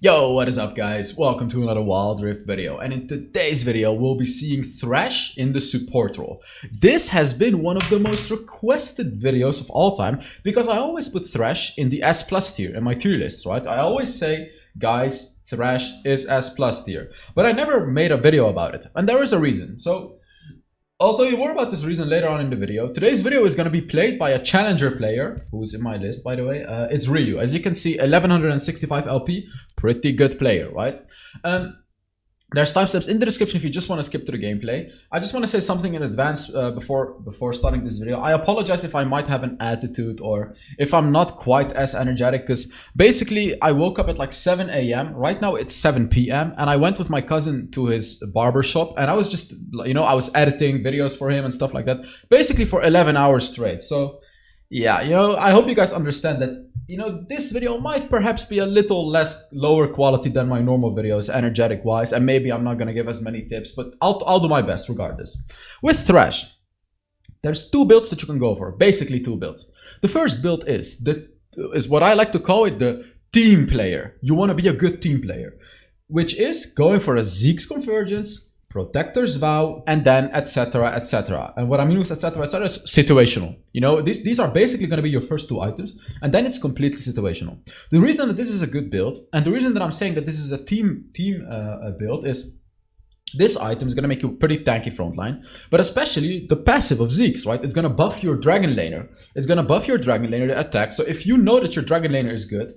Yo, what is up guys? Welcome to another Wild Rift video, and in today's video we'll be seeing Thresh in the support role. This has been one of the most requested videos of all time because I always put Thresh in the S+ tier in my tier list, right? I always say, guys, Thresh is S+ tier, but I never made a video about it, and there is a reason. So I'll tell you more about this reason later on in the video. Today's video is going to be played by a challenger player, who's in my list, by the way. It's Ryuh. As you can see, 1165 LP, pretty good player, right? There's timestamps in the description if you just want to skip to the gameplay. I just want to say something in advance before starting this video. I apologize if I might have an attitude or if I'm not quite as energetic, because basically I woke up at like 7 AM. Right now it's 7 PM and I went with my cousin to his barber shop and I was just, you know, I was editing videos for him and stuff like that, basically for 11 hours straight. So yeah, you know, I hope you guys understand that, you know, this video might perhaps be a little lower quality than my normal videos, energetic wise, and maybe I'm not gonna give as many tips, but I'll do my best regardless. With Thresh, there's two builds that you can go for, basically two builds. The first build is what I like to call it the team player. You want to be a good team player, which is going for a Zeke's Convergence, Protector's Vow, and then etc, etc. And what I mean with etc, etc is situational. You know, these are basically going to be your first two items, and then it's completely situational. The reason that this is a good build, and the reason that I'm saying that this is a team build, is this item is going to make you a pretty tanky frontline, but especially the passive of Zeke's, right? It's going to buff your Dragon Laner. It's going to buff your Dragon Laner to attack. So if you know that your Dragon Laner is good,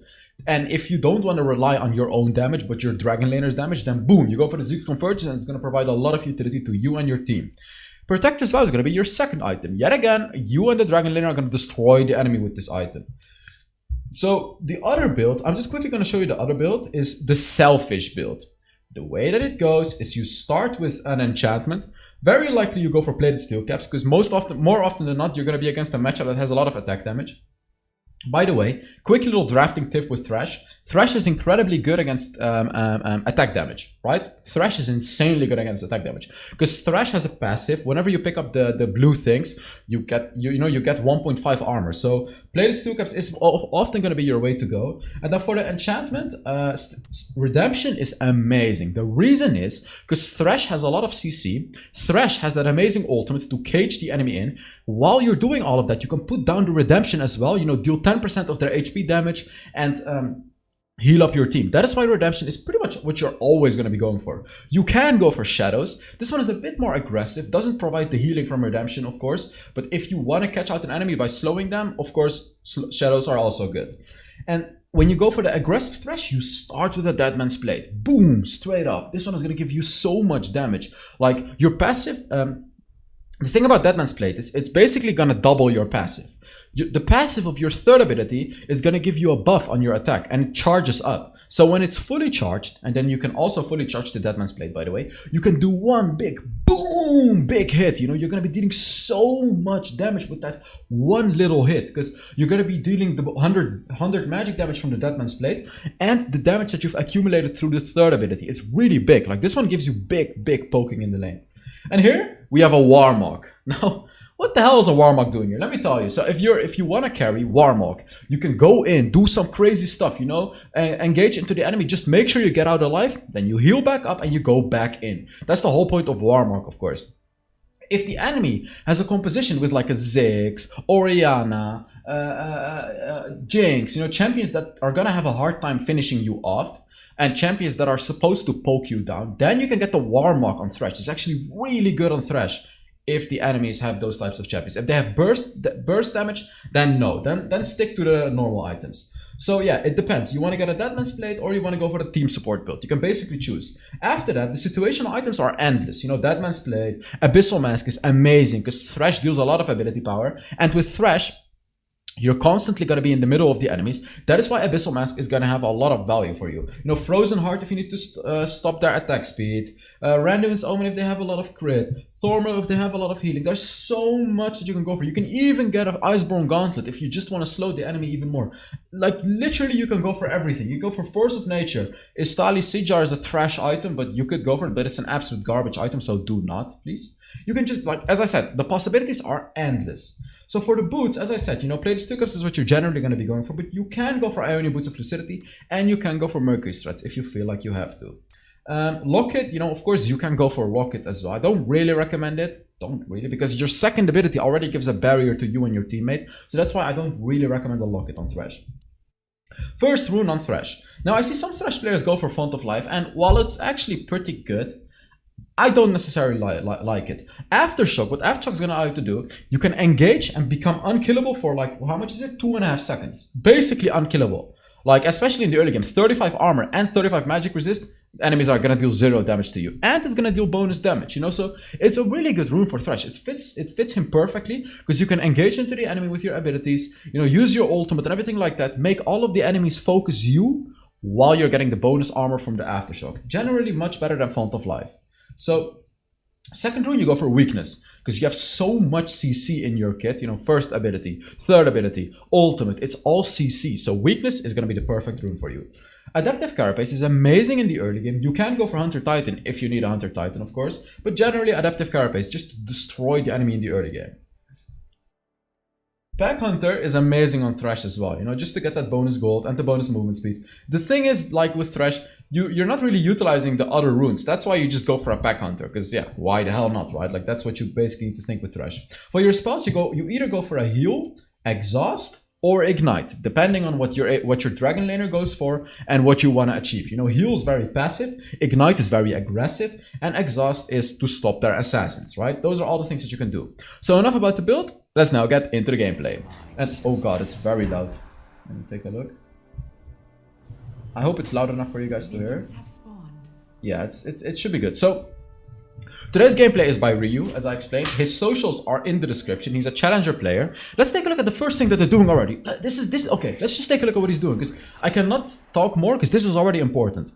and if you don't want to rely on your own damage, but your Dragon Laner's damage, then boom, you go for the Zeke's Convergence, and it's going to provide a lot of utility to you and your team. Protector's Vow is going to be your second item. Yet again, you and the Dragon Laner are going to destroy the enemy with this item. So the other build, I'm just quickly going to show you the other build, is the selfish build. The way that it goes is you start with an enchantment. Very likely you go for plated steel caps, because more often than not, you're going to be against a matchup that has a lot of attack damage. By the way, quick little drafting tip with Thresh. Thresh is incredibly good against attack damage, right? Thresh is insanely good against attack damage because Thresh has a passive. Whenever you pick up the blue things, you get 1.5 armor. So plated steel caps is often going to be your way to go. And then for the enchantment, redemption is amazing. The reason is because Thresh has a lot of CC. Thresh has that amazing ultimate to cage the enemy in. While you're doing all of that, you can put down the redemption as well. You know, deal 10% of their HP damage and heal up your team. That is why redemption is pretty much what you're always going to be going for. You can go for shadows. This one is a bit more aggressive, doesn't provide the healing from redemption, of course, but if you want to catch out an enemy by slowing them, of course, shadows are also good. And when you go for the aggressive Thresh, you start with a Deadman's Blade. Boom, straight up. This one is going to give you so much damage. Like your passive, the thing about Deadman's Blade is it's basically going to double your passive. The passive of your third ability is going to give you a buff on your attack and it charges up. So when it's fully charged, and then you can also fully charge the Deadman's Blade, by the way, you can do one big boom, big hit. You know, you're going to be dealing so much damage with that one little hit because you're going to be dealing the 100 magic damage from the Deadman's Blade and the damage that you've accumulated through the third ability. It's really big. Like this one gives you big poking in the lane. And here we have a Warmog. Now, what the hell is a Warmog doing here? Let me tell you. So if you want to carry Warmog, you can go in, do some crazy stuff, you know, engage into the enemy. Just make sure you get out alive, then you heal back up and you go back in. That's the whole point of Warmog, of course. If the enemy has a composition with like a Ziggs, Orianna, Jinx, you know, champions that are gonna have a hard time finishing you off, and champions that are supposed to poke you down, then you can get the Warmog on Thresh. It's actually really good on Thresh if the enemies have those types of champions. If they have burst damage, then no. Then stick to the normal items. So yeah, it depends. You want to get a Deadman's Blade or you want to go for the team support build. You can basically choose. After that, the situational items are endless. You know, Deadman's Blade, Abyssal Mask is amazing because Thresh deals a lot of ability power. And with Thresh, you're constantly going to be in the middle of the enemies. That is why Abyssal Mask is going to have a lot of value for you. You know, Frozen Heart if you need to stop their attack speed. Randuin's Omen if they have a lot of crit. Thormo if they have a lot of healing. There's so much that you can go for. You can even get an Iceborne Gauntlet if you just want to slow the enemy even more. Like, literally you can go for everything. You go for Force of Nature. Istali Sejar is a trash item, but you could go for it, but it's an absolute garbage item, so do not, please. You can just, like, as I said, the possibilities are endless. So for the boots, as I said, you know, Plated Steel Caps is what you're generally going to be going for, but you can go for Ionian Boots of Lucidity, and you can go for Mercury Struts if you feel like you have to. Locket, you know, of course you can go for Locket as well. I don't really recommend it. Don't really, because your second ability already gives a barrier to you and your teammate. So that's why I don't really recommend the Locket on Thresh. First rune on Thresh. Now I see some Thresh players go for Font of Life, and while it's actually pretty good, I don't necessarily like it. Aftershock, what Aftershock's gonna allow you to do, you can engage and become unkillable for like, how much is it? 2.5 seconds. Basically unkillable. Like, especially in the early game, 35 armor and 35 magic resist, enemies are gonna deal 0 damage to you. And it's gonna deal bonus damage, you know? So it's a really good rune for Thresh. It fits him perfectly, because you can engage into the enemy with your abilities, you know, use your ultimate and everything like that, make all of the enemies focus you while you're getting the bonus armor from the Aftershock. Generally much better than Font of Life. So, second rune, you go for weakness, because you have so much CC in your kit, you know, first ability, third ability, ultimate, it's all CC, so weakness is going to be the perfect rune for you. Adaptive Carapace is amazing in the early game. You can go for Hunter Titan if you need a Hunter Titan, of course, but generally Adaptive Carapace, just to destroy the enemy in the early game. Pack Hunter is amazing on Thresh as well, you know, just to get that bonus gold and the bonus movement speed. The thing is, like with Thresh, you're not really utilizing the other runes. That's why you just go for a Pack Hunter, because yeah, why the hell not, right? Like that's what you basically need to think with Thresh. For your spells, you either go for a heal, exhaust, or ignite, depending on what your Dragon Laner goes for and what you want to achieve. You know, heal is very passive, ignite is very aggressive, and exhaust is to stop their assassins, right? Those are all the things that you can do. So enough about the build, let's now get into the gameplay. And oh god, it's very loud. Let me take a look. I hope it's loud enough for you guys to hear. Yeah, it should be good. So today's gameplay is by Ryuh, as I explained. His socials are in the description. He's a challenger player. Let's take a look at the first thing that they're doing already. Okay, let's just take a look at what he's doing, because I cannot talk more, because this is already important.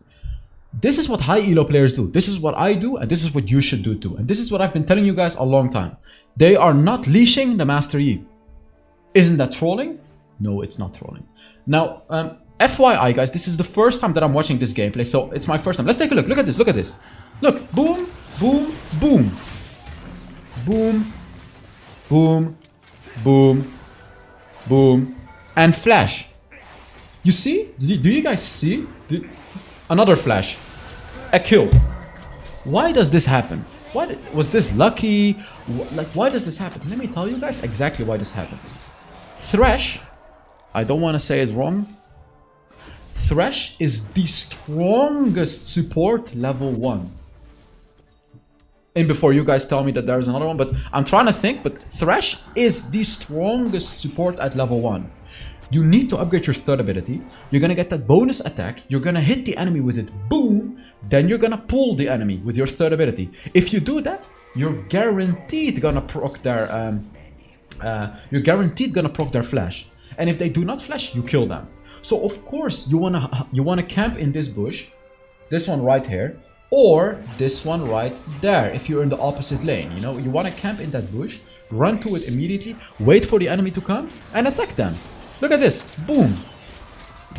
This is what high elo players do. This is what I do, and this is what you should do too. And this is what I've been telling you guys a long time. They are not leashing the Master Yi. Isn't that trolling? No, it's not trolling. Now, FYI guys, this is the first time that I'm watching this gameplay, so it's my first time. Let's take a look. Look at this, look at this. Look, boom, boom, boom. Boom, boom, boom, boom, and flash. You see? Do you guys see? Another flash. A kill. Why does this happen? Was this lucky? Like, why does this happen? Let me tell you guys exactly why this happens. Thresh, I don't want to say it wrong. Thresh is the strongest support level 1. And before you guys tell me that there is another one, but I'm trying to think, but Thresh is the strongest support at level 1. You need to upgrade your third ability. You're gonna get that bonus attack. You're gonna hit the enemy with it, boom. Then you're gonna pull the enemy with your third ability. If you do that, you're guaranteed gonna proc their flash. And if they do not flash, you kill them. So of course you wanna camp in this bush, this one right here, or this one right there if you're in the opposite lane. You know, you wanna camp in that bush, run to it immediately, wait for the enemy to come, and attack them. Look at this, boom.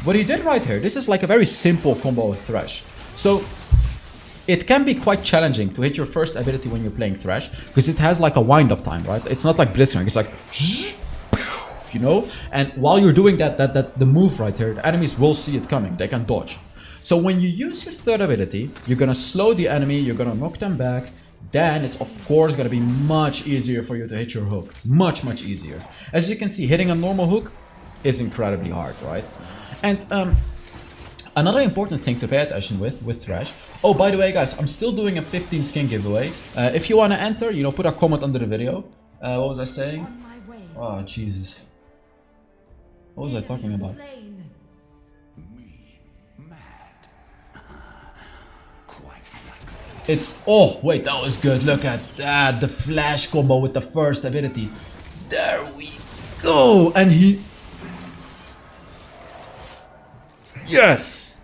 What he did right here, this is like a very simple combo with Thresh. So it can be quite challenging to hit your first ability when you're playing Thresh, because it has like a wind-up time, right? It's not like Blitzcrank, it's like, you know, and while you're doing the move right here, the enemies will see it coming, they can dodge. So when you use your third ability, you're gonna slow the enemy, you're gonna knock them back, then it's of course gonna be much easier for you to hit your hook. Much easier. As you can see, hitting a normal hook is incredibly hard, right? And another important thing to pay attention with Thresh. Oh, by the way guys, I'm still doing a 15 skin giveaway. If you wanna enter, you know, put a comment under the video. What was I saying? Oh, Jesus. What was I talking about? It's... Oh, wait, that was good. Look at that. The flash combo with the first ability. There we go. And he... Yes!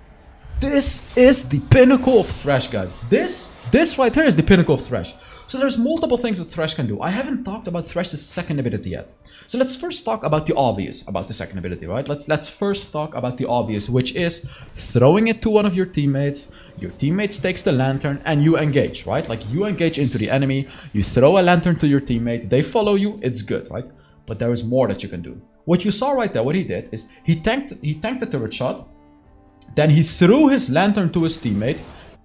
This is the pinnacle of Thresh, guys. This right here is the pinnacle of Thresh. So there's multiple things that Thresh can do. I haven't talked about Thresh's second ability yet. So let's first talk about the obvious about the second ability, right? Let's first talk about the obvious, which is throwing it to one of your teammates. Your teammate takes the lantern and you engage, right? Like you engage into the enemy, you throw a lantern to your teammate, they follow you, it's good, right? but there is more that you can do. What you saw right there, what he did is he tanked the turret shot, then he threw his lantern to his teammate.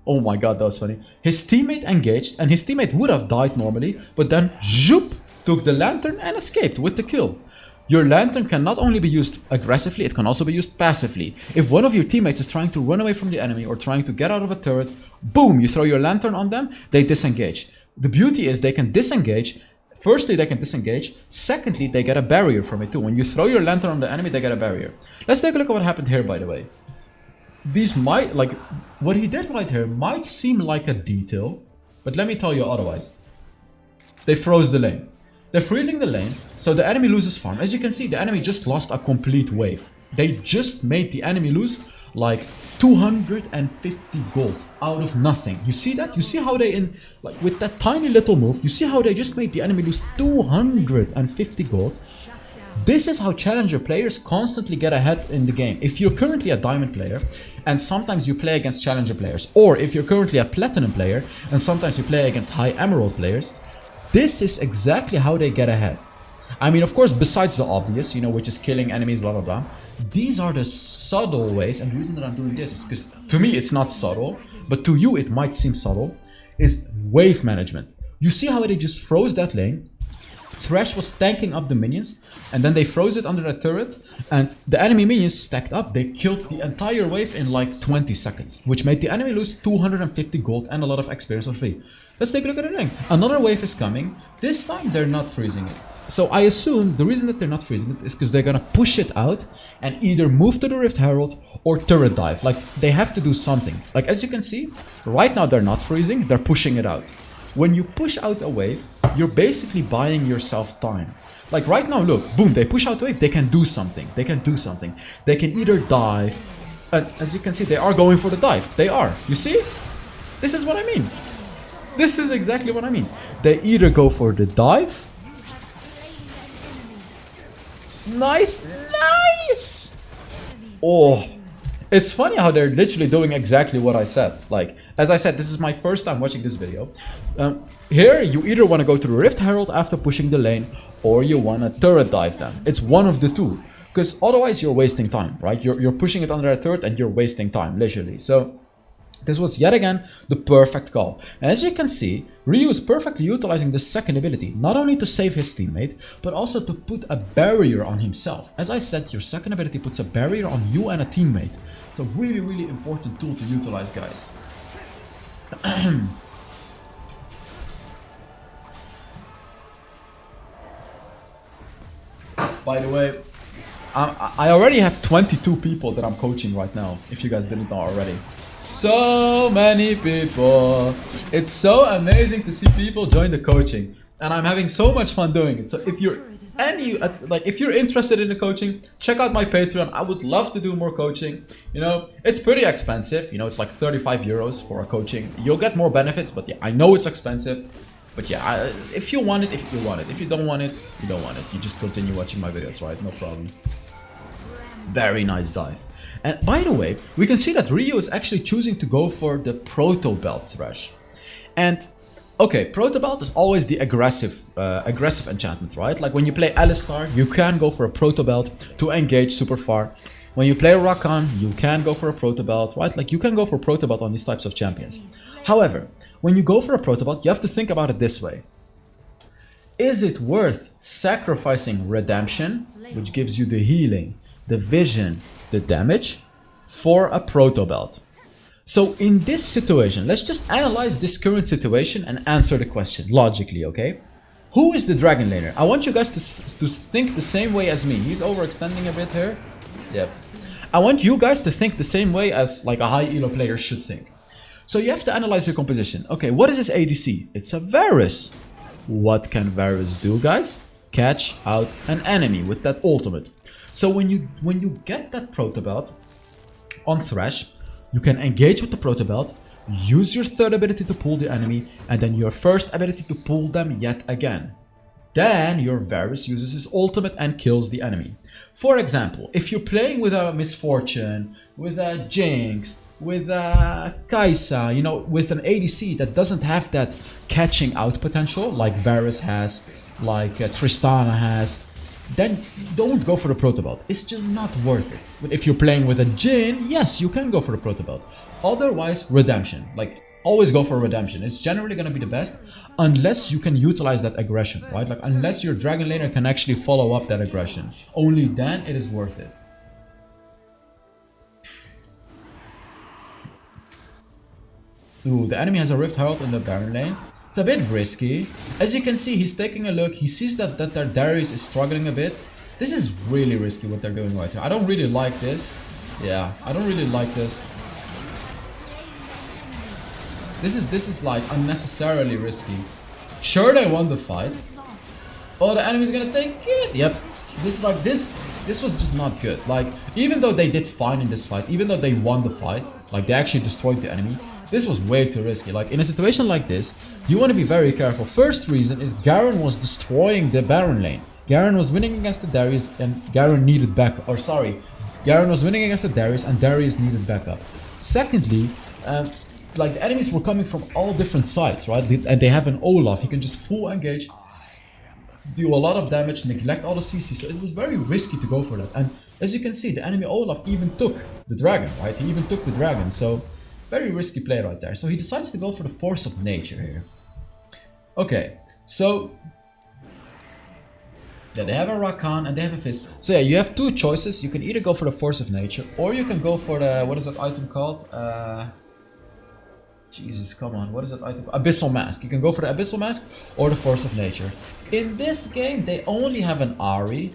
Oh my god, that was funny. His teammate engaged, and his teammate would have died normally, but then zoop, took the lantern and escaped with the kill. Your lantern can not only be used aggressively, it can also be used passively. If one of your teammates is trying to run away from the enemy or trying to get out of a turret, boom, you throw your lantern on them, they disengage. The beauty is they can disengage. Firstly, they can disengage. Secondly, they get a barrier from it too. When you throw your lantern on the enemy, they get a barrier. Let's take a look at what happened here, by the way. These might, like, what he did right here might seem like a detail, but let me tell you otherwise. They froze the lane. They're freezing the lane, so the enemy loses farm. As you can see, the enemy just lost a complete wave. They just made the enemy lose like 250 gold out of nothing. You see that? You see how they, like with that tiny little move, you see how they just made the enemy lose 250 gold? This is how challenger players constantly get ahead in the game. If you're currently a diamond player and sometimes you play against challenger players, or if you're currently a platinum player and sometimes you play against high emerald players, this is exactly how they get ahead. I mean, of course, besides the obvious, you know, which is killing enemies, blah, blah, blah. These are the subtle ways, and the reason that I'm doing this is because to me it's not subtle, but to you it might seem subtle, is wave management. You see how they just froze that lane? Thresh was tanking up the minions, and then they froze it under a turret, and the enemy minions stacked up. They killed the entire wave in like 20 seconds, which made the enemy lose 250 gold and a lot of experience for free. Let's take a look at the lane. Another wave is coming. This time they're not freezing it. So I assume the reason that they're not freezing it is because they're gonna push it out and either move to the Rift Herald or turret dive. Like, they have to do something. Like, as you can see, right now they're not freezing, they're pushing it out. When you push out a wave, you're basically buying yourself time. Like right now, look, boom, they push out a wave, they can do something. They can do something. They can either dive, and as you can see, they are going for the dive. They are. You see? This is what I mean. This is exactly what I mean. They either go for the dive. Nice, nice! Oh, it's funny how they're literally doing exactly what I said. Like, as I said, this is my first time watching this video. Here, you either want to go to the Rift Herald after pushing the lane, or you want to turret dive them. It's one of the two. Because otherwise you're wasting time, right? You're pushing it under a turret and you're wasting time, literally. So, this was yet again the perfect call. And as you can see, Ryuh is perfectly utilizing the second ability, not only to save his teammate, but also to put a barrier on himself. As I said, your second ability puts a barrier on you and a teammate. It's a really, really important tool to utilize, guys. By the way, I already have 22 people that I'm coaching right now, if you guys didn't know already. So many people. It's so amazing to see people join the coaching, and I'm having so much fun doing it. So if you're if you're interested in the coaching, check out my Patreon. I would love to do more coaching. You know, it's pretty expensive. You know, it's like 35 euros for a coaching. You'll get more benefits, but yeah, I know it's expensive. But yeah, if you want it, if you want it. If you don't want it, you don't want it. You just continue watching my videos, right? No problem. Very nice dive. And by the way, we can see that Ryuh is actually choosing to go for the Proto Belt Thresh. And okay, Proto Belt is always the aggressive enchantment, right? Like when you play Alistar, you can go for a Proto Belt to engage super far. When you play Rakan, you can go for a Proto Belt, right? Like you can go for Proto Belt on these types of champions. However, when you go for a Proto Belt, you have to think about it this way. Is it worth sacrificing Redemption, which gives you the healing, the vision, the damage, for a Proto Belt? So in this situation, let's just analyze this current situation and answer the question logically, okay? Who is the Dragon Laner? I want you guys to think the same way as me. He's overextending a bit here. Yep. I want you guys to think the same way as like a high elo player should think. So you have to analyze your composition. Okay, what is this ADC? It's a Varus. What can Varus do, guys? Catch out an enemy with that ultimate. So when you get that Proto Belt on Thresh, you can engage with the Proto Belt, use your third ability to pull the enemy, and then your first ability to pull them yet again. Then your Varus uses his ultimate and kills the enemy. For example, if you're playing with a Misfortune, with a Jinx, with a Kai'Sa, you know, with an ADC that doesn't have that catching out potential like Varus has, like Tristana has, then don't go for the Proto Belt. It's just not worth it. But if you're playing with a Jhin, yes, you can go for the Proto Belt. Otherwise, Redemption. Like, always go for Redemption. It's generally going to be the best unless you can utilize that aggression, right? Like, unless your Dragon Laner can actually follow up that aggression. Only then it is worth it. Ooh, the enemy has a Rift Herald in the Baron lane. It's a bit risky. As you can see, he's taking a look. He sees that their Darius is struggling a bit. This is really risky what they're doing right here. I don't really like this. Yeah, I don't really like this. This is like unnecessarily risky. Sure, they won the fight. Oh, the enemy's gonna take it. Yep. This was just not good. Like, even though they did fine in this fight, even though they won the fight, like they actually destroyed the enemy, this was way too risky. Like, in a situation like this, you want to be very careful. First reason is Garen was destroying the Baron lane. Garen was winning against the Darius and Garen needed backup. Or sorry, Garen was winning against the Darius and Darius needed backup. Secondly, like the enemies were coming from all different sides, right? And they have an Olaf. He can just full engage, do a lot of damage, neglect all the CC. So it was very risky to go for that. And as you can see, the enemy Olaf even took the dragon, right? He even took the dragon. So very risky play right there. So he decides to go for the Force of Nature here. Okay, so yeah, they have a Rakan and they have a Fist. So yeah, you have two choices. You can either go for the Force of Nature or you can go for the, what is that item called? Jesus, come on, what is that item? Abyssal Mask. You can go for the Abyssal Mask or the Force of Nature. In this game, they only have an Ahri.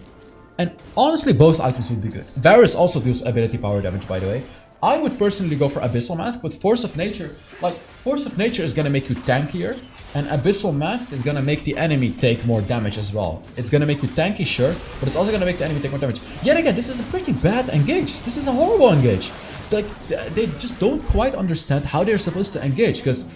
And honestly, both items would be good. Varus also deals ability power damage, by the way. I would personally go for Abyssal Mask, but Force of Nature, like, Force of Nature is gonna make you tankier, and Abyssal Mask is gonna make the enemy take more damage as well. It's gonna make you tanky, sure, but it's also gonna make the enemy take more damage. Yet again, this is a pretty bad engage. This is a horrible engage. Like, they just don't quite understand how they're supposed to engage, because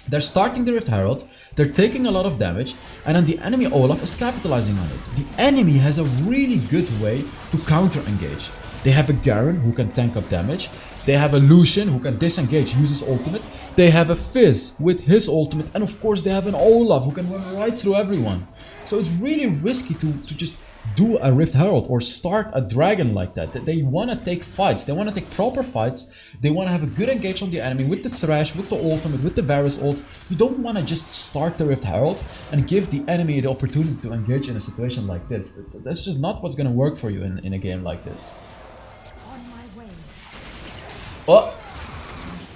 they're starting the Rift Herald, they're taking a lot of damage, and then the enemy Olaf is capitalizing on it. The enemy has a really good way to counter-engage. They have a Garen who can tank up damage. They have a Lucian who can disengage, use his ultimate. They have a Fizz with his ultimate. And of course they have an Olaf who can run right through everyone. So it's really risky to just do a Rift Herald or start a dragon like that. They want to take fights. They want to take proper fights. They want to have a good engage on the enemy with the Thresh, with the ultimate, with the Varus ult. You don't want to just start the Rift Herald and give the enemy the opportunity to engage in a situation like this. That's just not what's going to work for you in a game like this. Oh,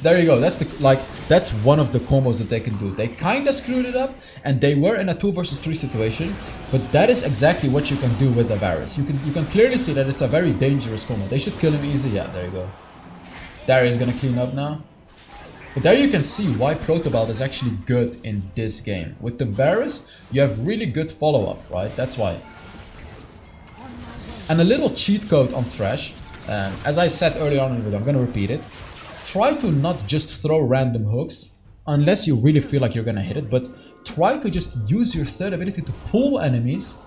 there you go. That's one of the combos that they can do. They kind of screwed it up, and they were in a 2 versus 3 situation. But that is exactly what you can do with the Varus. You can clearly see that it's a very dangerous combo. They should kill him easy. Yeah, there you go. Darius is gonna clean up now. But there you can see why Proto Belt is actually good in this game. With the Varus, you have really good follow-up, right? That's why. And a little cheat code on Thresh. As I said earlier on in the video, I'm gonna repeat it. Try to not just throw random hooks unless you really feel like you're gonna hit it, but try to just use your third ability to pull enemies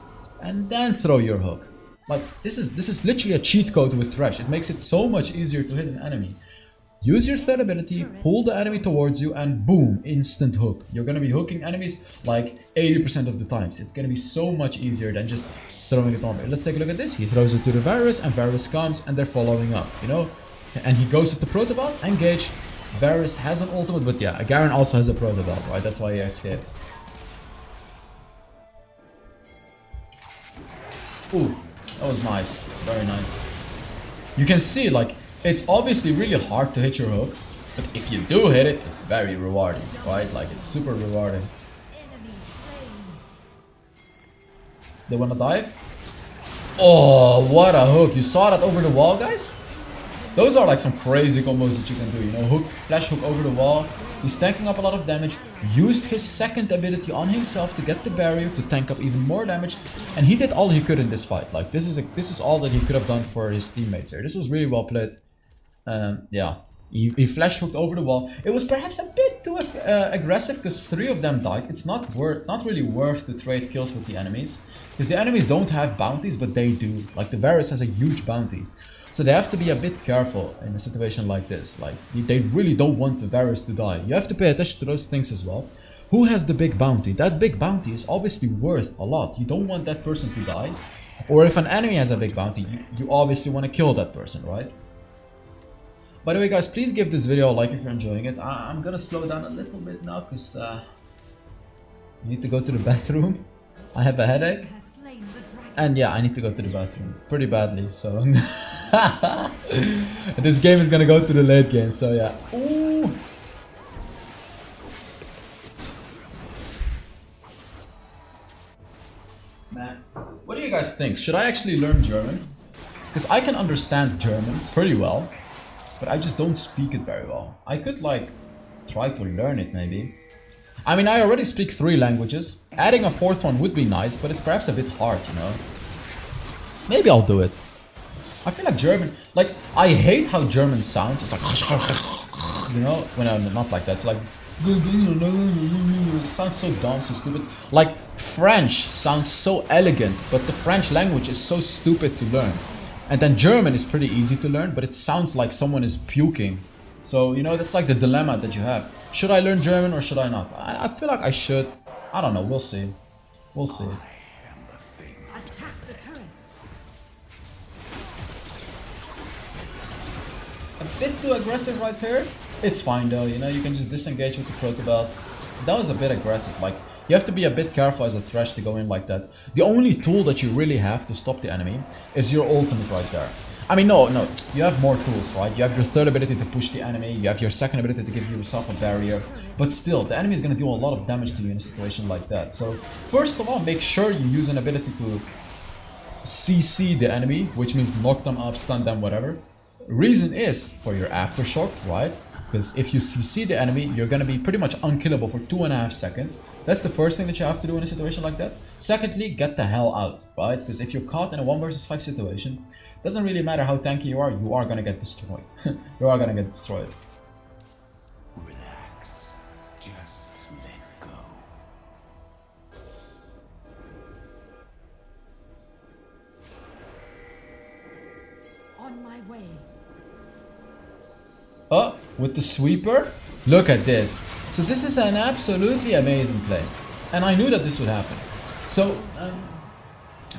and then throw your hook. Like, this is literally a cheat code with Thresh. It makes it so much easier to hit an enemy. Use your third ability, pull the enemy towards you, and boom, instant hook. You're gonna be hooking enemies like 80% of the times. It's gonna be so much easier than just throwing it on there. Let's take a look at this. He throws it to the Varus, and Varus comes, and they're following up, you know? And he goes with the Proto Belt, engage. Varus has an ultimate, but yeah, Garen also has a Proto Belt, right? That's why he escaped. Ooh, that was nice. Very nice. You can see, like, it's obviously really hard to hit your hook, but if you do hit it, it's very rewarding, right? Like, it's super rewarding. They wanna dive? Oh, what a hook. You saw that over the wall, guys? Those are like some crazy combos that you can do, you know, hook, flash hook over the wall. He's tanking up a lot of damage, used his second ability on himself to get the barrier to tank up even more damage, and he did all he could in this fight. Like, this is all that he could have done for his teammates here. This was really well played. Yeah, he flash hooked over the wall. It was perhaps a bit too aggressive because 3 of them died. It's not really worth to trade kills with the enemies, because the enemies don't have bounties, but they do. Like, the Varus has a huge bounty. So they have to be a bit careful in a situation like this. Like, they really don't want the Varus to die. You have to pay attention to those things as well. Who has the big bounty? That big bounty is obviously worth a lot. You don't want that person to die. Or if an enemy has a big bounty, you obviously want to kill that person, right? By the way, guys, please give this video a like if you're enjoying it. I'm gonna slow down a little bit now because I need to go to the bathroom. I have a headache. And yeah, I need to go to the bathroom pretty badly, so... This game is gonna go to the late game, so yeah. Ooh. Man, what do you guys think? Should I actually learn German? Because I can understand German pretty well, but I just don't speak it very well. I could like try to learn it maybe. I mean, I already speak 3 languages. Adding a 4th one would be nice, but it's perhaps a bit hard, you know. Maybe I'll do it. I feel like German, like, I hate how German sounds. It's like, you know, when I'm not like that. It's like, it sounds so dumb, so stupid. Like, French sounds so elegant, but the French language is so stupid to learn. And then German is pretty easy to learn, but it sounds like someone is puking. So, you know, that's like the dilemma that you have. Should I learn German or should I not? I feel like I should. I don't know, we'll see. We'll see. A bit too aggressive right here. It's fine though, you know, you can just disengage with the proto belt. That was a bit aggressive, like, you have to be a bit careful as a Thresh to go in like that. The only tool that you really have to stop the enemy is your ultimate right there. I mean, no, you have more tools, right? You have your 3rd ability to push the enemy, you have your 2nd ability to give yourself a barrier, but still, the enemy is going to do a lot of damage to you in a situation like that. So, first of all, make sure you use an ability to CC the enemy, which means knock them up, stun them, whatever. Reason is for your aftershock, right? Because if you CC the enemy, you're going to be pretty much unkillable for 2.5 seconds. That's the first thing that you have to do in a situation like that. Secondly, get the hell out, right? Because if you're caught in a 1 versus 5 situation, doesn't really matter how tanky you are gonna get destroyed. You are gonna get destroyed. Relax. Just let go. On my way. Oh, with the sweeper? Look at this. So this is an absolutely amazing play. And I knew that this would happen. So,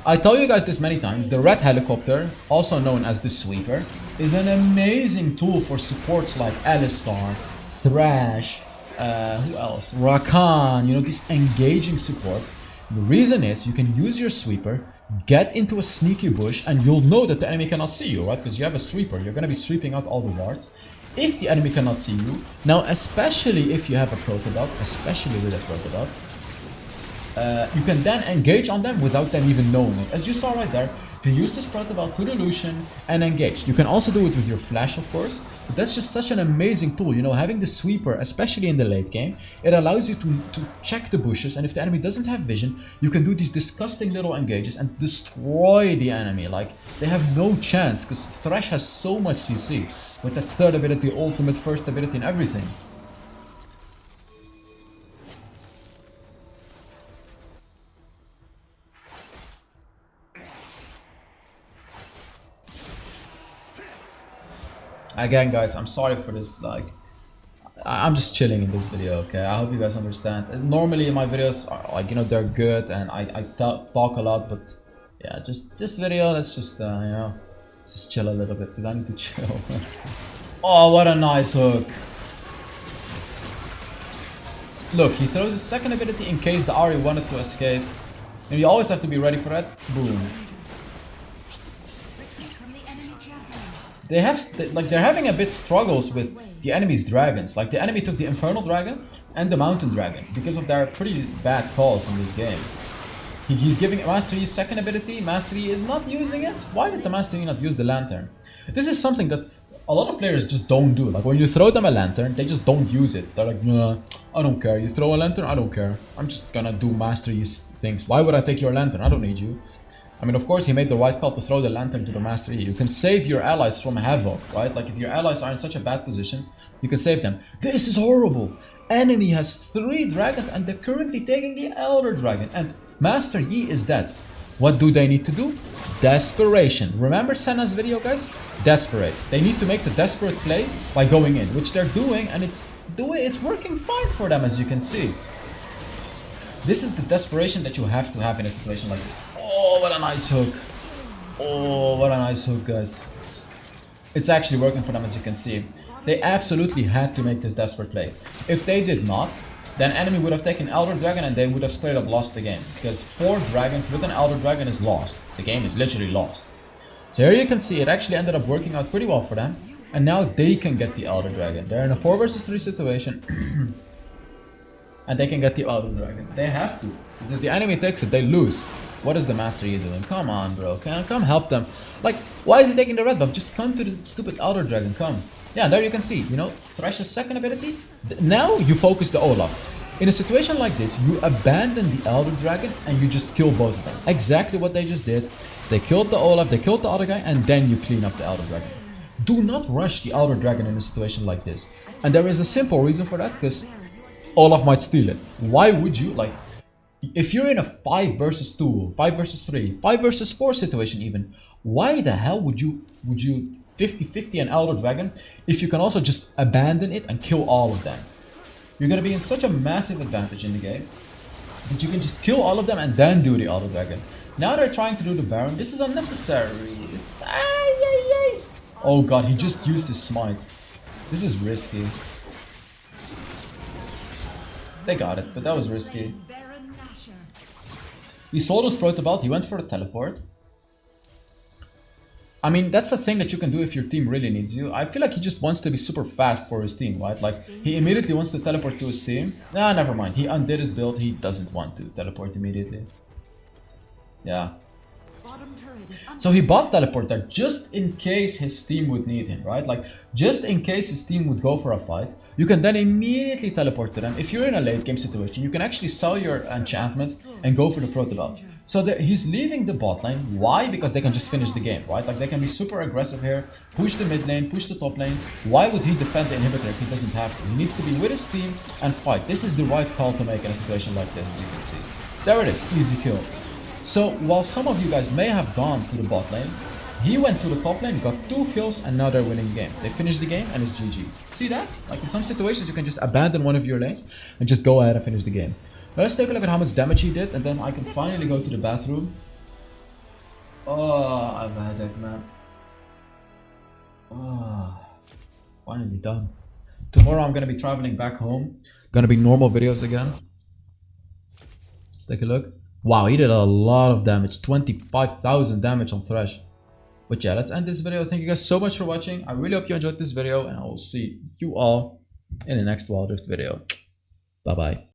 I tell you guys this many times, the red helicopter, also known as the sweeper, is an amazing tool for supports like Alistar, Thresh, who else? Rakan, you know, these engaging supports. The reason is you can use your sweeper, get into a sneaky bush, and you'll know that the enemy cannot see you, right? Because you have a sweeper, you're gonna be sweeping out all the wards. If the enemy cannot see you, now especially if you have a proto belt, especially with a proto belt, you can then engage on them without them even knowing it. As you saw right there, he used this proto belt to the Lucian and engaged. You can also do it with your flash, of course, but that's just such an amazing tool. You know, having the sweeper, especially in the late game, it allows you to check the bushes, and if the enemy doesn't have vision, you can do these disgusting little engages and destroy the enemy. Like, they have no chance, because Thresh has so much CC with that 3rd ability, ultimate, 1st ability, and everything. Again, guys, I'm sorry for this, like, I'm just chilling in this video, okay? I hope you guys understand. And normally my videos are, like, you know, they're good and I talk a lot, but yeah, just this video, let's just, you know, let's just chill a little bit, because I need to chill. Oh, what a nice hook. Look, he throws his 2nd ability in case the Ahri wanted to escape. And you always have to be ready for that. Boom. They have, like, they're having a bit struggles with the enemy's dragons. Like, the enemy took the Infernal Dragon and the Mountain Dragon because of their pretty bad calls in this game. He's giving Master Yi 2nd ability. Master Yi is not using it. Why did the Master Yi not use the Lantern? This is something that a lot of players just don't do. Like, when you throw them a Lantern, they just don't use it. They're like, nah, I don't care. You throw a Lantern, I don't care. I'm just gonna do Master Yi's things. Why would I take your Lantern? I don't need you. I mean, of course, he made the right call to throw the Lantern to the Master Yi. You can save your allies from havoc, right? Like, if your allies are in such a bad position, you can save them. This is horrible. Enemy has 3 dragons and they're currently taking the Elder Dragon. And Master Yi is dead. What do they need to do? Desperation. Remember Senna's video, guys? Desperate. They need to make the desperate play by going in, which they're doing, and it's working fine for them, as you can see. This is the desperation that you have to have in a situation like this. Oh, what a nice hook. Oh, what a nice hook, guys. It's actually working for them, as you can see. They absolutely had to make this desperate play. If they did not, then enemy would have taken Elder Dragon and they would have straight up lost the game. Because 4 dragons with an Elder Dragon is lost. The game is literally lost. So here you can see it actually ended up working out pretty well for them. And now they can get the Elder Dragon. They're in a 4 versus 3 situation. And they can get the Elder Dragon. They have to. Because if the enemy takes it, they lose. What is the Master Yi doing? Come on, bro. Come help them. Like, why is he taking the red buff? Just come to the stupid Elder Dragon. Come. Yeah, there you can see. You know, Thresh's second ability. Now you focus the Olaf. In a situation like this, you abandon the Elder Dragon and you just kill both of them. Exactly what they just did. They killed the Olaf, they killed the other guy, and then you clean up the Elder Dragon. Do not rush the Elder Dragon in a situation like this. And there is a simple reason for that, because Olaf might steal it. Why would you? Like, if you're in a 5 versus 2, 5 versus 3, 5 versus 4 situation even, why the hell would you 50-50 an Elder Dragon if you can also just abandon it and kill all of them? You're gonna be in such a massive advantage in the game that you can just kill all of them and then do the Elder Dragon. Now they're trying to do the Baron. This is unnecessary. This is... Oh god, he just used his smite. This is risky. They got it, but that was risky. We saw this Protobelt, he went for a teleport. I mean, that's a thing that you can do if your team really needs you. I feel like he just wants to be super fast for his team, right? Like, he immediately wants to teleport to his team. Ah, never mind. He undid his build. He doesn't want to teleport immediately. Yeah. So he bought teleport there just in case his team would need him, right? Like, just in case his team would go for a fight, you can then immediately teleport to them. If you're in a late game situation, you can actually sell your enchantment and go for the Protobelt. So he's leaving the bot lane. Why? Because they can just finish the game, right? Like, they can be super aggressive here, push the mid lane, push the top lane. Why would he defend the inhibitor if he doesn't have to? He needs to be with his team and fight. This is the right call to make in a situation like this, as you can see. There it is, easy kill. So while some of you guys may have gone to the bot lane, he went to the top lane, got 2 kills, and now they're winning the game. They finished the game and it's GG. See that? Like, in some situations you can just abandon one of your lanes and just go ahead and finish the game. Now let's take a look at how much damage he did, and then I can finally go to the bathroom. Oh, I've had that, man. Oh, finally done. Tomorrow I'm gonna be traveling back home. Gonna be normal videos again. Let's take a look. Wow, he did a lot of damage. 25,000 damage on Thresh. But yeah, let's end this video. Thank you guys so much for watching. I really hope you enjoyed this video, and I will see you all in the next Wild Rift video. Bye bye.